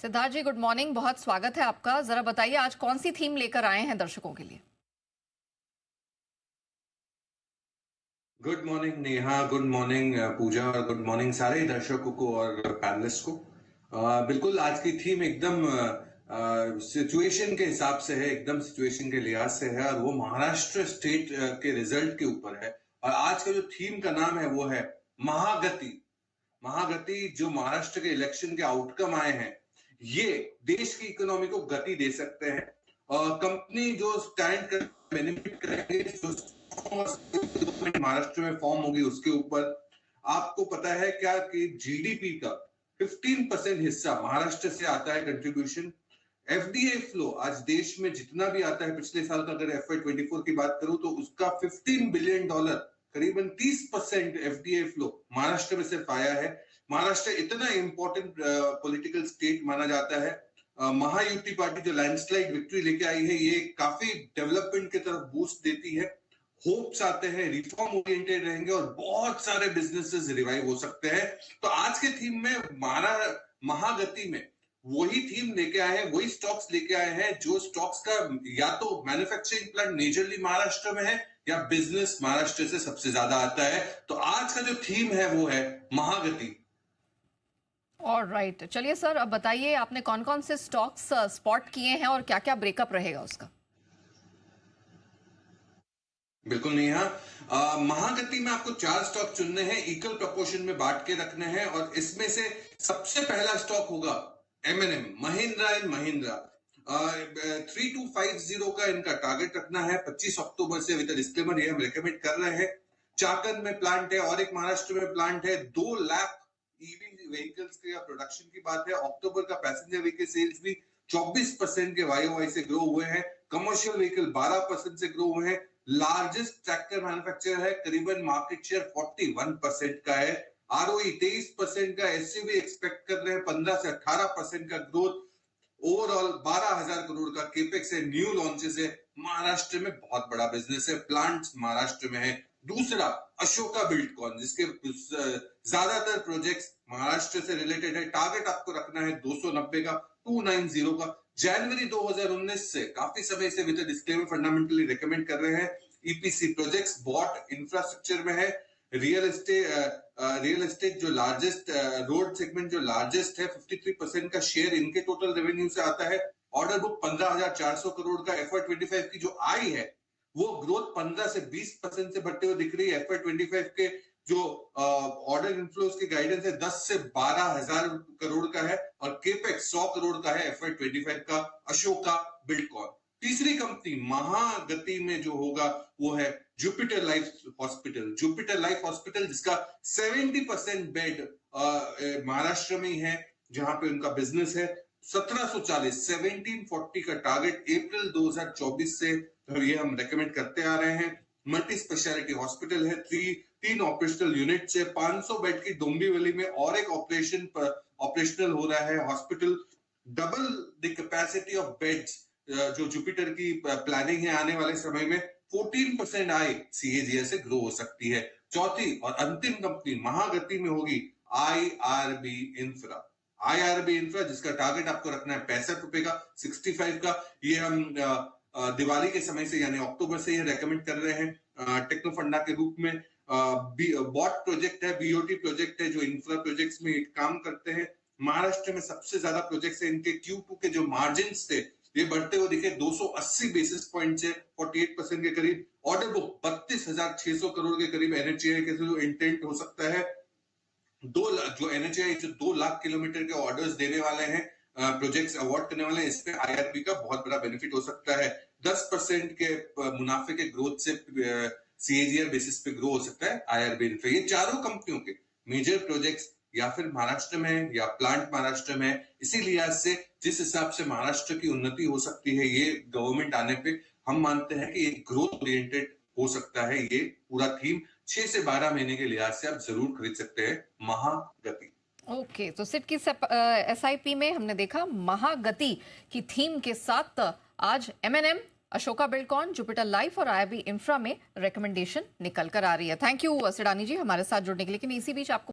सिद्धार्थ जी, good morning. बहुत स्वागत है आपका। जरा बताइए आज कौन सी थीम लेकर आए हैं दर्शकों के लिए। Good morning Neha, good morning Pooja और गुड मॉर्निंग सारे दर्शकों को और पैनलिस्ट को। बिल्कुल आज की थीम एकदम सिचुएशन के हिसाब से है, एकदम सिचुएशन के लिहाज से है और वो महाराष्ट्र स्टेट के रिजल्ट के ऊपर है। और आज का जो थीम का नाम है वो है महागति। महागति जो महाराष्ट्र के इलेक्शन के आउटकम आए हैं, ये देश की इकोनॉमी को गति दे सकते हैं। कंपनी जो स्टैंड कर बेनिफिट करेंगे, जो महाराष्ट्र में फॉर्म होगी उसके ऊपर। आपको पता है क्या कि जीडीपी का 15% हिस्सा महाराष्ट्र से आता है कंट्रीब्यूशन। एफडीआई फ्लो आज देश में जितना भी आता है, पिछले साल का अगर FY24 की बात करूं तो उसका $15 बिलियन, करीबन 30% एफडीआई फ्लो महाराष्ट्र में सिर्फ आया है। महाराष्ट्र इतना इंपॉर्टेंट पॉलिटिकल स्टेट माना जाता है। महायुति पार्टी जो लैंडस्लाइड विक्ट्री लेके आई है, ये काफी डेवलपमेंट की तरफ बूस्ट देती है। होप्स आते हैं, रिफॉर्म ओरिएंटेड रहेंगे और बहुत सारे बिजनेसेस रिवाइव हो सकते हैं। तो आज के थीम में महागति में वही थीम लेके आए हैं, वही स्टॉक्स लेके आए हैं जो स्टॉक्स का या तो मैन्युफैक्चरिंग प्लांट मेजरली महाराष्ट्र में है या बिजनेस महाराष्ट्र से सबसे ज्यादा आता है। तो आज का जो थीम है वो है महागति। ऑलराइट, चलिए सर, अब बताइए आपने कौन कौन से स्टॉक्स स्पॉट किए हैं और क्या क्या ब्रेकअप रहेगा उसका। बिल्कुल नहीं। हाँ, महागति में आपको 4 स्टॉक चुनने हैं, इक्वल प्रपोर्शन में बांट के रखने हैं और इसमें से सबसे पहला स्टॉक होगा M&M, महिंद्रा एंड महिंद्रा। 3250 का इनका टारगेट रखना है 25 अक्टूबर से। विद डिस्क्लेमर ये हम रेकमेंड कर रहे हैं। चाकन में प्लांट है और एक महाराष्ट्र में प्लांट है। 2 लाख ईवी व्हीकल्स के प्रोडक्शन की बात है। अक्टूबर का पैसेंजर व्हीकल सेल्स भी 24% के YOY से ग्रो हुए हैं। कमर्शियल व्हीकल 12% से ग्रो हुए हैं। लार्जेस्ट ट्रैक्टर मैन्युफैक्चरर है, करीबन मार्केट शेयर 41% का है। ROE 23% का। एसयूवी एक्सपेक्ट कर रहे हैं 15 से 18% का ग्रोथ। ओवरऑल 12,000 करोड़ का केपेक्स है, न्यू लॉन्चेस है। महाराष्ट्र में बहुत बड़ा बिजनेस है, प्लांट्स महाराष्ट्र में है। दूसरा अशोका बिल्डकॉन, जिसके ज्यादातर प्रोजेक्ट्स महाराष्ट्र से रिलेटेड है। टारगेट आपको रखना है 290 का, 290 का। जनवरी 2019 से काफी समय से विद डिस्क्लेमर फंडामेंटली रेकमेंड कर रहे हैं। ईपीसी प्रोजेक्ट्स, बॉट इंफ्रास्ट्रक्चर में है। रियल एस्टेट जो लार्जेस्ट रोड सेगमेंट जो लार्जेस्ट है, 53% का शेयर इनके टोटल रेवेन्यू से आता है। ऑर्डर बुक 15,400 करोड़ का। FY25 की जो आई है वो ग्रोथ 15 से 20% से बढ़ते हुए दिख रही है। FY25 के जो ऑर्डर इनफ्लोज की गाइडेंस है 10 से 12,000 करोड़ का है और केपेक्स 100 करोड़ का है FY25 का। अशोका बिल्डकॉन। तीसरी कंपनी महागति में जो होगा वो है Jupiter life hospital. Jupiter life hospital जिसका 70% बेड महाराष्ट्र में ही है, जहां पे उनका बिजनेस है। 1740 का टारगेट अप्रैल 2024 से ये हम रेकमेंड करते आ रहे हैं। मल्टी स्पेशलिटी हॉस्पिटल है। 3 ऑपरेशनल यूनिट है। 500 बेड की डोंबिवली में और एक ऑपरेशनल हो रहा है hospital. Double the capacity of beds जो जुपिटर की प्लानिंग है आने वाले समय में। 14% आय CAGR से ग्रो हो सकती है। चौथी और अंतिम कंपनी महागति में होगी IRB इंफ्रा। IRB इंफ्रा जिसका टारगेट आपको रखना है 65 रुपए का, 65 का। ये हम दिवाली के समय से यानी अक्टूबर से ये रेकमेंड कर रहे हैं टेक्नो फंडा के रूप में। बॉट प्रोजेक्ट है, BOT प्रोजेक्ट है जो इंफ्रा प्रोजेक्ट्स में काम करते हैं। महाराष्ट्र में सबसे ज्यादा प्रोजेक्ट्स है। इनके Q2 के जो मार्जिन थे ये बढ़ते हुए दिखे 280 बेसिस पॉइंट से 48% के करीब। ऑर्डर बुक 32,600 करोड़ के करीब NHAI के जो इंटेंट हो सकता है। 2 लाख जो NHAI जो 2 लाख किलोमीटर के ऑर्डर्स देने वाले हैं, प्रोजेक्ट्स अवार्ड करने वाले हैं, इसमें IRB का बहुत बड़ा बेनिफिट हो सकता है। 10% के मुनाफे के ग्रोथ से CAGR बेसिस पे ग्रो हो सकता है IRB इंफ्रा। ये चारों कंपनियों के मेजर प्रोजेक्ट्स या फिर महाराष्ट्र में या प्लांट महाराष्ट्र में। इसी लिहाज से जिस हिसाब से महाराष्ट्र की उन्नति हो सकती है, ये गवर्नमेंट आने पे हम मानते हैं कि ये ग्रोथ ओरिएंटेड हो सकता है। ये पूरा थीम 6 से 12 महीने के लिहाज से आप जरूर खरीद सकते हैं महागति। ओके, तो सिट की SIP में हमने देखा महागति की थीम के साथ आज M&M, Ashoka Buildcon, Jupiter life और IRB इंफ्रा में रिकमेंडेशन निकल कर आ रही है। थैंक यू सिडानी जी हमारे साथ जुड़ने के लिए। लेकिन इसी बीच आपको